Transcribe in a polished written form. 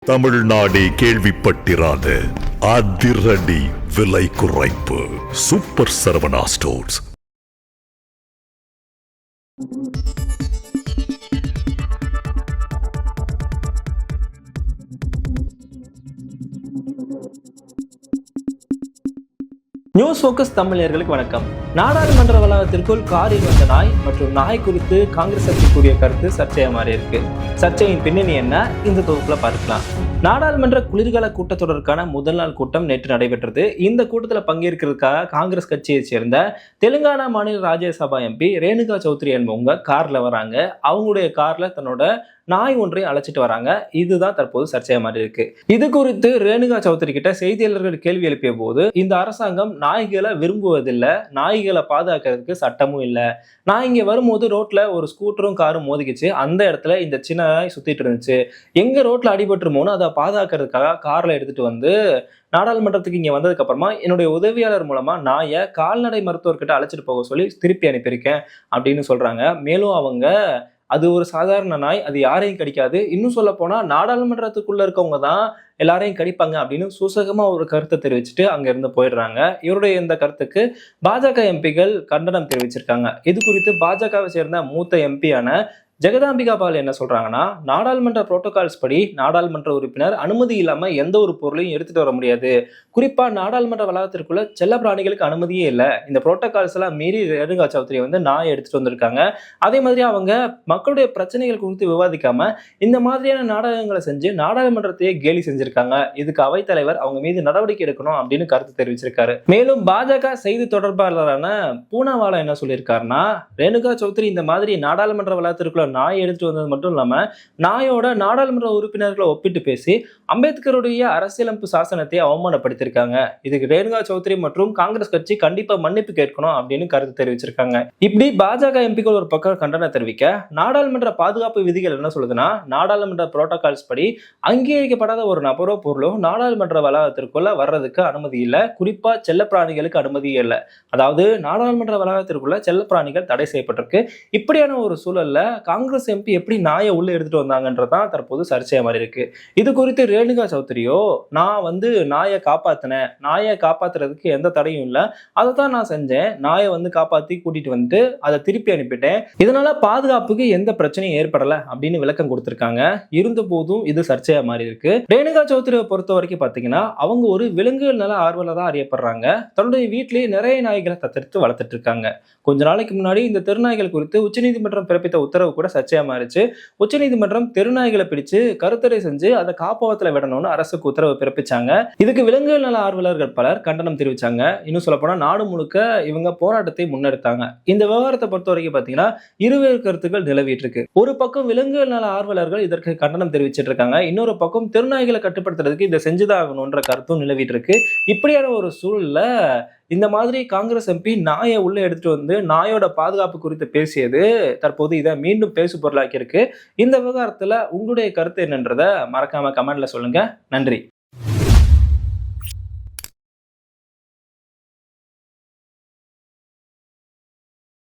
தமிழ்நாடே கேள்விப்பட்டிராத அதிரடி விலை குறைப்பு super Saravana stores. News focus தமிழர்களுக்கு வணக்கம். நாடாளுமன்ற வளாகத்திற்குள் காரில் வந்த நாய் மற்றும் நாய் குறித்து காங்கிரஸ் கட்சிக்குரிய கருத்து சர்ச்சையா மாறி இருக்கு. சர்ச்சையின் பின்னணி என்ன, இந்த தொகுப்புல பார்க்கலாம். நாடாளுமன்ற குளிர்கால கூட்டத்தொடருக்கான முதல் நாள் கூட்டம் நேற்று நடைபெற்றது. இந்த கூட்டத்தில் பங்கேற்கிறதுக்காக காங்கிரஸ் கட்சியை சேர்ந்த தெலுங்கானா மாநில ராஜ்யசபா எம்பி ரேணுகா சௌத்ரி என்பவங்க கார்ல வராங்க. அவங்களுடைய கார்ல தன்னோட நாய் ஒன்றை அழைச்சிட்டு வராங்க. இதுதான் தற்போது சர்ச்சையா மாறி இருக்கு. இது குறித்து ரேணுகா சௌத்ரி கிட்ட செய்தியாளர்கள் கேள்வி எழுப்பிய போது, இந்த அரசாங்கம் நாய்களை விரும்புவதில்லை, நாய்களை பாதுகாக்கிறதுக்கு சட்டமும் இல்லை. நான் இங்க வரும்போது ரோட்ல ஒரு ஸ்கூட்டரும் காரும் மோதிக்கிச்சு, அந்த இடத்துல இந்த சின்ன நாய் சுத்திட்டு இருந்துச்சு. எங்க ரோட்ல அடிபட்டுருமோன்னு அதை பாதுகாக்கிறதுக்காக கார்ல எடுத்துட்டு வந்து நாடாளுமன்றத்துக்கு இங்க வந்ததுக்கு அப்புறமா என்னுடைய உதவியாளர் மூலமா நாயை கால்நடை மருத்துவர்கிட்ட அழைச்சிட்டு போக சொல்லி திருப்பி அனுப்பியிருக்கேன் அப்படின்னு சொல்றாங்க. மேலும் அவங்க அது ஒரு சாதாரண நாய், அது யாரையும் கடிக்காது, இன்னும் சொல்ல போனா நாடாளுமன்றத்துக்குள்ள இருக்கவங்க தான் எல்லாரையும் கடிப்பாங்க அப்படின்னு சூசகமா ஒரு கருத்தை தெரிவிச்சுட்டு அங்க இருந்து போயிடுறாங்க. இவருடைய இந்த கருத்துக்கு பாஜக எம்பிகள் கண்டனம் தெரிவிச்சிருக்காங்க. இது குறித்து பாஜகவை சேர்ந்த மூத்த எம்பியான ஜெகதாம்பிகா பால் என்ன சொல்றாங்கன்னா, நாடாளுமன்ற புரோட்டோகால்ஸ் படி நாடாளுமன்ற உறுப்பினர் அனுமதி இல்லாம எந்த ஒரு பொருளையும் எடுத்துட்டு வர முடியாது. குறிப்பா நாடாளுமன்ற வளாகத்திற்குள்ள செல்ல பிராணிகளுக்கு அனுமதியே இல்லை. இந்த புரோட்டோகால்ஸ் எல்லாம் மீறி ரேணுகா சௌத்ரி வந்து நாயை எடுத்துட்டு வந்திருக்காங்க. அதே மாதிரி அவங்க மக்களுடைய பிரச்சனைகள் குறித்து விவாதிக்காம இந்த மாதிரியான நாடகங்களை செஞ்சு நாடாளுமன்றத்தையே கேலி செஞ்சிருக்காங்க. இதுக்கு அவைத்தலைவர் அவங்க மீது நடவடிக்கை எடுக்கணும் அப்படின்னு கருத்து தெரிவிச்சிருக்காரு. மேலும் பாஜக செய்தி தொடர்பாளரான பூனாவாலா என்ன சொல்லியிருக்காருன்னா, ரேணுகா சௌத்ரி இந்த மாதிரி நாடாளுமன்ற வளாகத்திற்குள்ள நாய் எடுத்துட்டு வந்தது மட்டும் இல்லாம நாயோட நாடாளுமன்ற உறுப்பினர்களை ஒப்பிட்டு பேசி அம்பேத்கருடைய அரசியலமைப்பு சாசனத்தை அவமானப்படுத்திருக்காங்க. இதுக்கு ரேணுகா சௌத்ரி மற்றும் காங்கிரஸ் கட்சி கண்டிப்பா மன்னிப்பு கேட்கணும் அப்படின்னு கருத்து தெரிவிச்சிருக்காங்க. இப்படி பாஜக எம்பிக்கள் ஒரு பக்கம் கண்டனம் தெரிவிக்க, நாடாளுமன்ற பாதுகாப்பு விதிகள் என்ன சொல்லுதுன்னா, நாடாளுமன்ற புரோட்டோகால்ஸ் படி அங்கீகரிக்கப்படாத ஒரு நபரோ பொருளோ நாடாளுமன்ற வளாகத்திற்குள்ள வர்றதுக்கு அனுமதி இல்லை. குறிப்பா செல்ல பிராணிகளுக்கு அனுமதியே இல்லை. அதாவது நாடாளுமன்ற வளாகத்திற்குள்ள செல்ல பிராணிகள் தடை செய்யப்பட்டிருக்கு. இப்படியான ஒரு சூழல்ல காங்கிரஸ் எம்பி எப்படி நாயை உள்ள எடுத்துட்டு வந்தாங்கன்றதான் தற்போது சர்ச்சையா மாதிரி இருக்கு. இது குறித்து ரேணுகா சௌத்ரியோ, நான் வந்து நாயை காப்பாத்தினேன், நாயை காப்பாத்துறதுக்கு எந்த தடையும் இல்லை, அதை தான் நான் செஞ்சேன், நாயை வந்து காப்பாத்தி கூட்டிட்டு வந்து அதை திருப்பி அனுப்பிட்டேன், இதனால பாதுகாப்புக்கு எந்த பிரச்சனையும் ஏற்படல அப்படின்னு விளக்கம் கொடுத்திருக்காங்க. இருந்த போதும் இது சர்ச்சையா மாறி இருக்கு. ரேணுகா சௌத்ரியை பொறுத்த வரைக்கும் பாத்தீங்கன்னா, அவங்க ஒரு விலங்குகள் நல ஆர்வலராக அறியப்படுறாங்க. தன்னுடைய வீட்டிலேயே நிறைய நாய்களை தத்தெடுத்து வளர்த்துட்டு இருக்காங்க. கொஞ்ச நாளைக்கு முன்னாடி இந்த தெருநாய்கள் குறித்து உச்சநீதிமன்றம் பிறப்பித்த உத்தரவு கூட சர்ச்சையா மாறிச்சு. உச்சநீதிமன்றம் தெருநாய்களை பிடிச்சு கருத்தடை செஞ்சு அதை காப்பகத்துல விடணும்னு அரசுக்கு உத்தரவு பிறப்பிச்சாங்க. இதுக்கு விலங்குகள் நல ஆர்வலர்கள் பலர் கண்டனம் தெரிவிச்சாங்க. இன்னும் சொல்ல போனா நாடு முழுக்க இவங்க போராட்டத்தை முன்னெடுத்தாங்க. இந்த விவகாரத்தை பொறுத்த வரைக்கும் பாத்தீங்கன்னா இருவேறு கருத்துக்கள் நிலவிட்டு இருக்கு. ஒரு பக்கம் விலங்குகள் நல ஆர்வலர்கள் இதற்கு கண்டனம் தெரிவிச்சிட்டு இருக்காங்க. இன்னொரு பக்கம் தெருநாய்களை கட்டுப்படுத்துறதுக்கு இதை செஞ்சுதாகணும்ன்ற கருத்தும் நிலவிட்டு இருக்கு. இப்படியான ஒரு சூழல்ல இந்த மாதிரி காங்கிரஸ் எம்பி நாயை உள்ள எடுத்துட்டு வந்து நாயோட பாதுகாப்பு குறித்து பேசியது தற்போது இதை மீண்டும் பேசு பொருளாக்கி இருக்கு. இந்த விவகாரத்துல உங்களுடைய கருத்து என்னன்றதை மறக்காம கமெண்ட்ல சொல்லுங்க. நன்றி.